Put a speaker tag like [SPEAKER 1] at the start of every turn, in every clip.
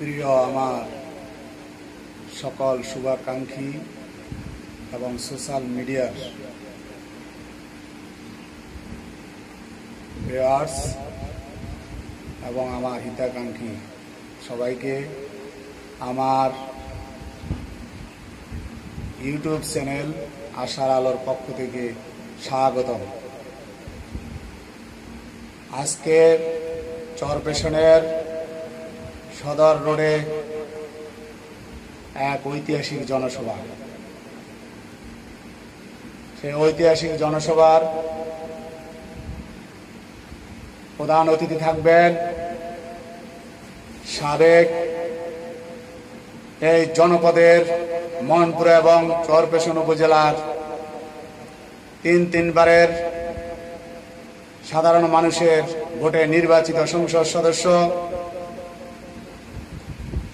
[SPEAKER 1] প্রিয় আমার সকল শুভাকাঙ্ক্ষী এবং সোশ্যাল মিডিয়ার ভিউয়ার্স এবং আমার হিতাকাঙ্ক্ষী সবাইকে আমার ইউটিউব চ্যানেল আশার আলোর পক্ষ থেকে স্বাগতম। আজকে চরপেশনের সদর রোডে এক ঐতিহাসিক জনসভা। সেই ঐতিহাসিক জনসভার প্রধান অতিথি থাকবেন সাবেক এই জনপদের মনপুর এবং চরপেশন উপজেলার তিনবারের সাধারণ মানুষের ভোটে নির্বাচিত সংসদ সদস্য,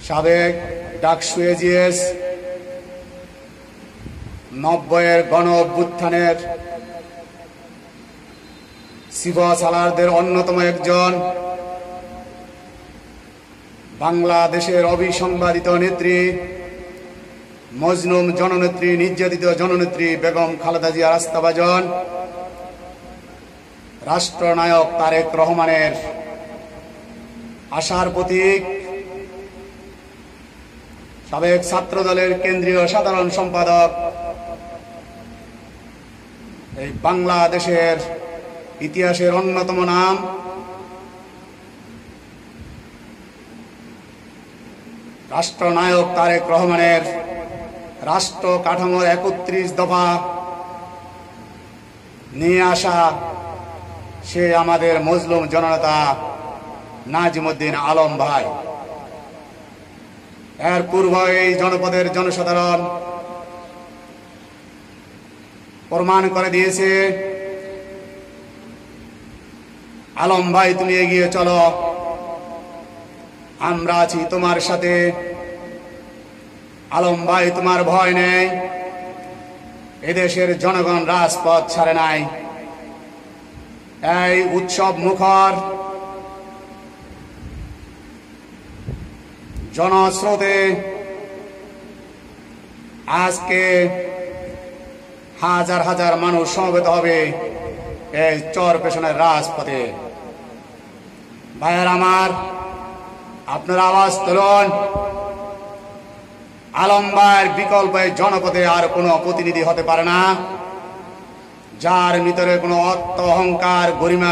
[SPEAKER 1] সাবেক ডাকসু এজিএস, 90-এর গণ অভ্যুত্থানের সিফা সালারদের অন্যতম একজন, বাংলাদেশের অবিসংবাদিত নেত্রী, মজলুম জননেত্রী, নির্যাতিত জননেত্রী বেগম খালেদা জিয়ার আস্থাভাজন, রাষ্ট্রনায়ক তারেক রহমানের আশার প্রতীক, সাবেক ছাত্রদলের কেন্দ্রীয় সাধারণ সম্পাদক, এই বাংলাদেশের ইতিহাসের অন্যতম নাম, রাষ্ট্রনায়ক তারেক রহমানের রাষ্ট্র কাঠামোর 31 দফা নিয়ে আসা সে আমাদের মজলুম জননেতা নাজিমউদ্দিন আলম ভাই। এর পূর্ব এই জনপদের জনসাধারণ প্রমাণ করে দিয়েছে, আলম ভাই তুমি এগিয়ে চলো, আমরা আছি তোমার সাথে, আলম ভাই তোমার ভয় নেই, এদেশের জনগণ রাজপথ ছাড়ে নাই। এই উৎসব মুখর জনস্রোতে আজকে হাজার হাজার মানুষ সমবেত হবে এই চরপেশনের রাজপথে। ভাইয়ের আমার, আপনারা আওয়াজ তুলুন, আলম ভাইয়ের বিকল্প জনপদে আর কোনো প্রতিনিধি হতে পারে না যার ভিতরে কোনো অহংকার, গরিমা